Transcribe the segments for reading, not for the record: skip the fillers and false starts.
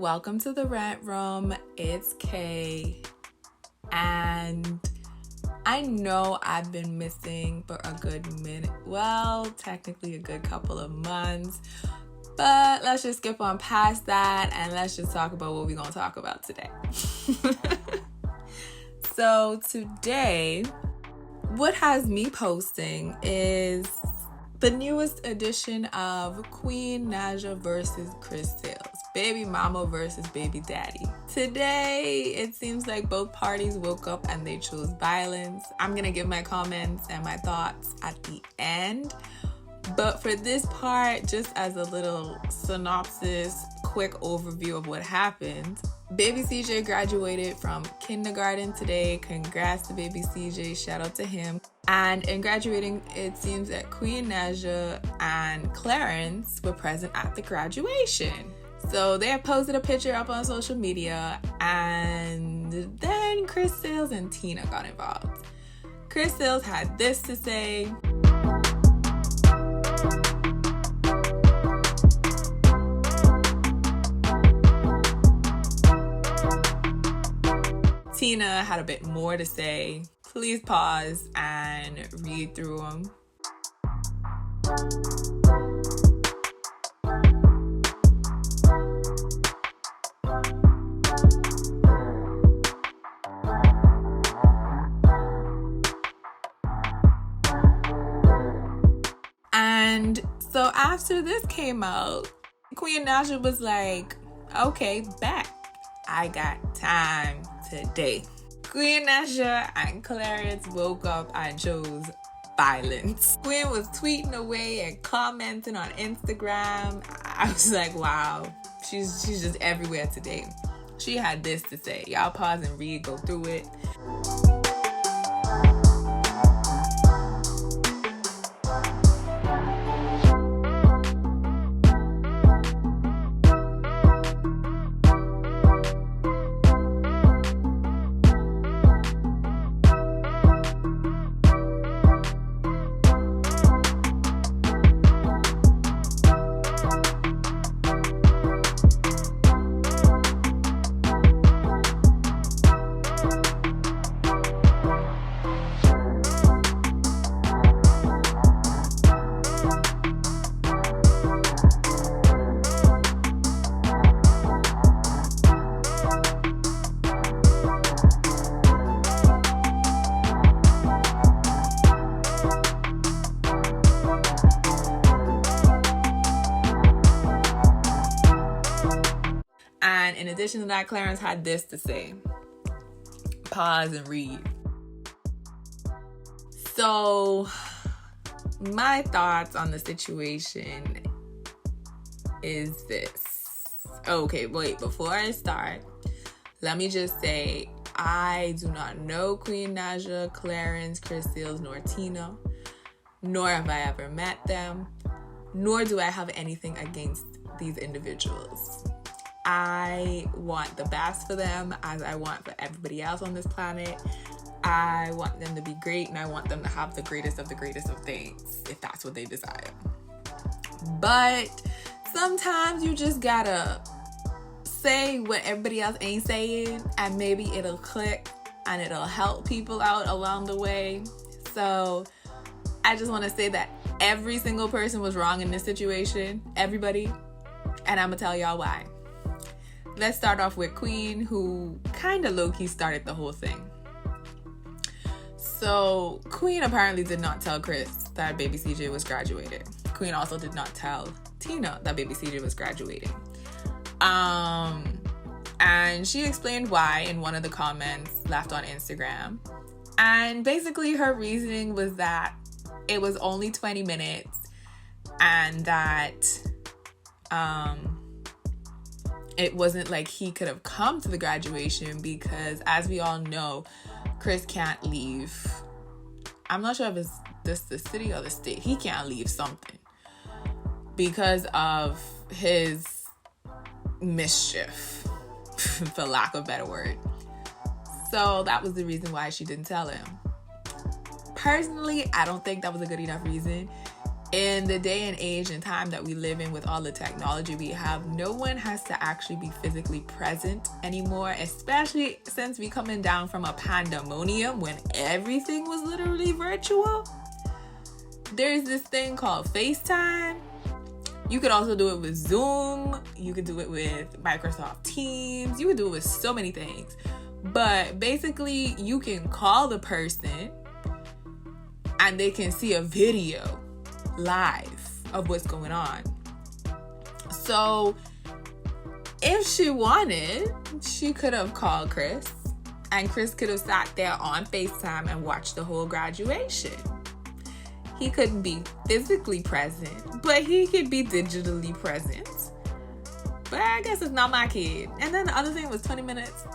welcome to the Rant Room. It's Kay, and I know I've been missing for a good minute. Well, technically a good couple of months, but let's just skip on past that and let's just talk about what we're going to talk about today. So today, what has me posting is the newest edition of Queen Naija versus Chris Sails. Baby mama versus baby daddy. Today, it seems like both parties woke up and they chose violence. I'm going to give my comments and my thoughts at the end. But for this part, just as a little synopsis, quick overview of what happened. Baby CJ graduated from kindergarten today. Congrats to baby CJ. Shout out to him. And in graduating, it seems that Queen Naija and Clarence were present at the graduation. So they have posted a picture up on social media, and then Chris Sails and Tina got involved. Chris Sails had this to say. Tina had a bit more to say. Please pause and read through them. And so after this came out, Queen Naija was like, okay, back. I got time today. Queen Naija and Clarence woke up and chose violence. Queen was tweeting away and commenting on Instagram. I was like, wow, she's just everywhere today. She had this to say. Y'all pause and read, go through it. And in addition to that, Clarence had this to say. Pause and read. So, my thoughts on the situation is this. Okay, wait, before I start, let me just say, I do not know Queen Naija, Clarence, Chris Sails, nor Tina, nor have I ever met them, nor do I have anything against these individuals. I want the best for them, as I want for everybody else on this planet. I want them to be great, and I want them to have the greatest of things, if that's what they desire. But sometimes you just gotta say what everybody else ain't saying, and maybe it'll click and it'll help people out along the way. So I just want to say that every single person was wrong in this situation, everybody, and I'm gonna tell y'all why. Let's start off with Queen, who kind of low-key started the whole thing. So Queen apparently did not tell Chris that baby CJ was graduating. Queen also did not tell Tina that baby CJ was graduating. And she explained why in one of the comments left on Instagram. And basically her reasoning was that it was only 20 minutes and that it wasn't like he could have come to the graduation because, as we all know, Chris can't leave. I'm not sure if it's the city or the state. He can't leave something because of his mischief, for lack of a better word. So that was the reason why she didn't tell him. Personally, I don't think that was a good enough reason. In the day and age and time that we live in with all the technology we have, no one has to actually be physically present anymore, especially since we coming down from a pandemonium when everything was literally virtual. There's this thing called FaceTime. You could also do it with Zoom. You could do it with Microsoft Teams. You could do it with so many things. But basically, you can call the person and they can see a video live of what's going on. So if she wanted, she could have called Chris, and Chris could have sat there on FaceTime and watched the whole graduation. He couldn't be physically present, but he could be digitally present. But I guess it's not my kid. And then the other thing was 20 minutes.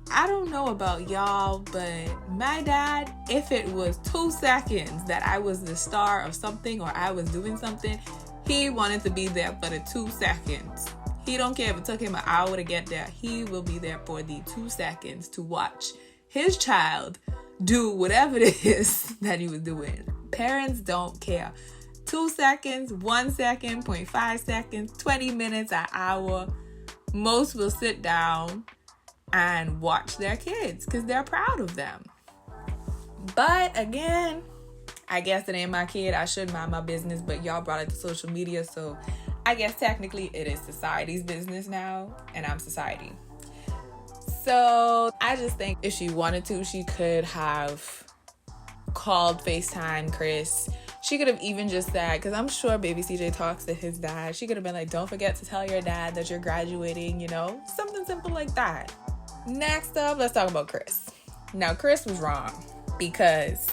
I don't know about y'all, but my dad, if it was 2 seconds that I was the star of something or I was doing something, he wanted to be there for the 2 seconds. He don't care if it took him an hour to get there. He will be there for the 2 seconds to watch his child do whatever it is that he was doing. Parents don't care. 2 seconds, 1 second, 0.5 seconds, 20 minutes, an hour. Most will sit down and watch their kids because they're proud of them. But again, I guess it ain't my kid. I should mind my business, but y'all brought it to social media, so I guess technically it is society's business now, and I'm society. So I just think if she wanted to, she could have called FaceTime Chris. She could have even just said, because I'm sure baby CJ talks to his dad, she could have been like, don't forget to tell your dad that you're graduating, you know, something simple like that. Next up, let's talk about Chris. Now, Chris was wrong because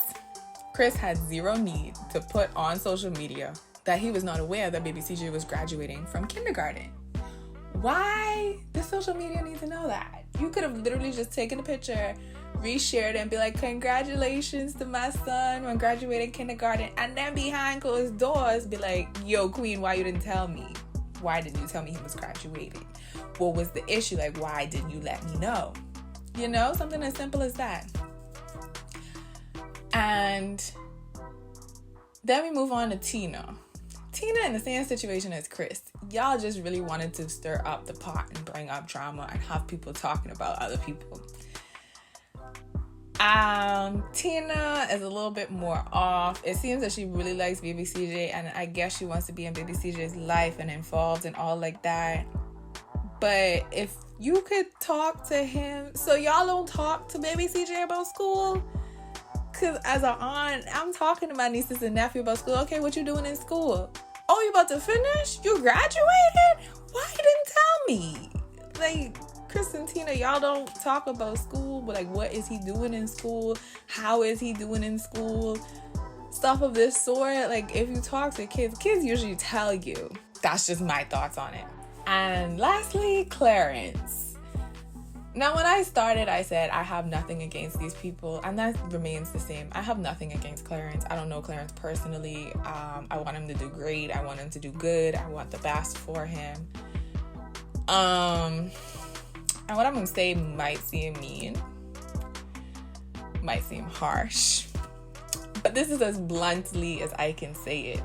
Chris had zero need to put on social media that he was not aware that baby CJ was graduating from kindergarten. Why does social media need to know that? You could have literally just taken a picture, reshared it, and be like, congratulations to my son on graduating kindergarten. And then behind closed doors, be like, yo, Queen, why you didn't tell me? Why didn't you tell me he was graduating? What was the issue? Like, why didn't you let me know? You know, something as simple as that. And then we move on to Tina. Tina in the same situation as Chris. Y'all just really wanted to stir up the pot and bring up drama and have people talking about other people. Tina is a little bit more off. It seems that she really likes baby CJ, and I guess she wants to be in baby CJ's life and involved and all like that. But if you could talk to him, so y'all don't talk to baby CJ about school? Because as an aunt, I'm talking to my nieces and nephew about school. Okay, what you doing in school? Oh, you about to finish? You graduated? Why you didn't tell me? Like, Chris and Tina, y'all don't talk about school, but like, what is he doing in school? How is he doing in school? Stuff of this sort. Like, if you talk to kids usually tell you. That's just my thoughts on it. And lastly, Clarence. Now, when I started, I said I have nothing against these people, and that remains the same. I have nothing against Clarence. I don't know Clarence personally. I want him to do great. I want him to do good. I want the best for him. And what I'm going to say might seem mean, might seem harsh, but this is as bluntly as I can say it.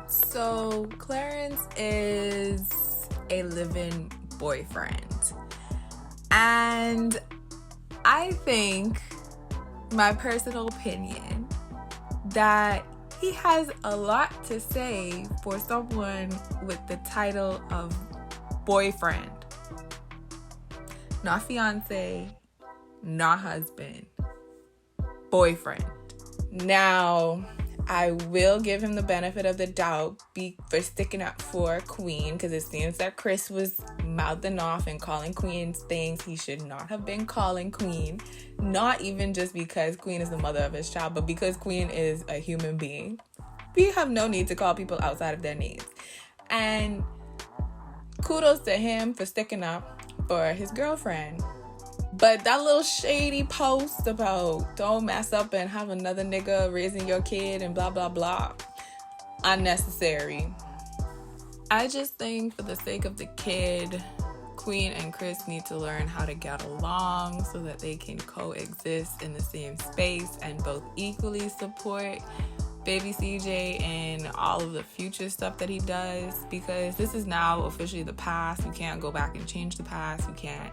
So Clarence is a live-in boyfriend, and I think, my personal opinion, that he has a lot to say for someone with the title of boyfriend. Not fiance, not husband, boyfriend. Now, I will give him the benefit of the doubt for sticking up for Queen, because it seems that Chris was mouthing off and calling Queen things he should not have been calling Queen. Not even just because Queen is the mother of his child, but because Queen is a human being. We have no need to call people outside of their names. And kudos to him for sticking up for his girlfriend. But that little shady post about don't mess up and have another nigga raising your kid and blah, blah, blah. Unnecessary. I just think for the sake of the kid, Queen and Chris need to learn how to get along so that they can coexist in the same space and both equally support baby CJ and all of the future stuff that he does, because this is now officially the past. You can't go back and change the past. You can't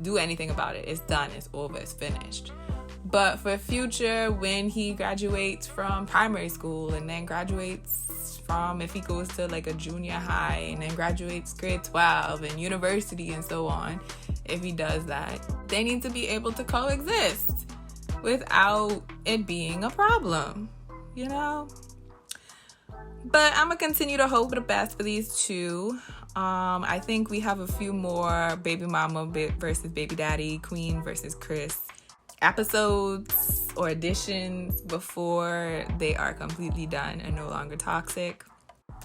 do anything about it. It's done. It's over. It's finished. But for future, when he graduates from primary school and then graduates from, if he goes to like a junior high and then graduates grade 12 and university and so on, if he does that, they need to be able to coexist without it being a problem, you know? But I'm gonna continue to hope for the best for these two. I think we have a few more baby mama versus baby daddy, Queen versus Chris episodes or editions before they are completely done and no longer toxic.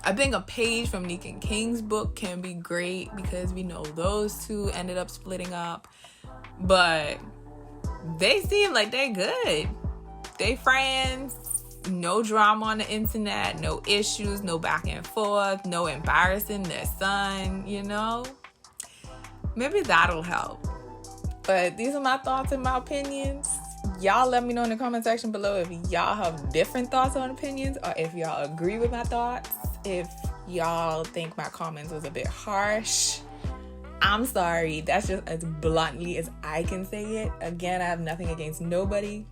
I think a page from Nick and King's book can be great because we know those two ended up splitting up, but they seem like they're good. They friends, no drama on the internet, no issues, no back and forth, no embarrassing their son, you know? Maybe that'll help. But these are my thoughts and my opinions. Y'all let me know in the comment section below if y'all have different thoughts or opinions, or if y'all agree with my thoughts. If y'all think my comments was a bit harsh, I'm sorry. That's just as bluntly as I can say it. Again, I have nothing against nobody.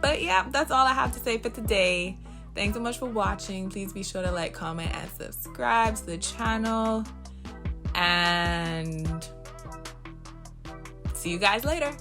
But yeah, that's all I have to say for today. Thanks so much for watching. Please be sure to like, comment, and subscribe to the channel. And see you guys later.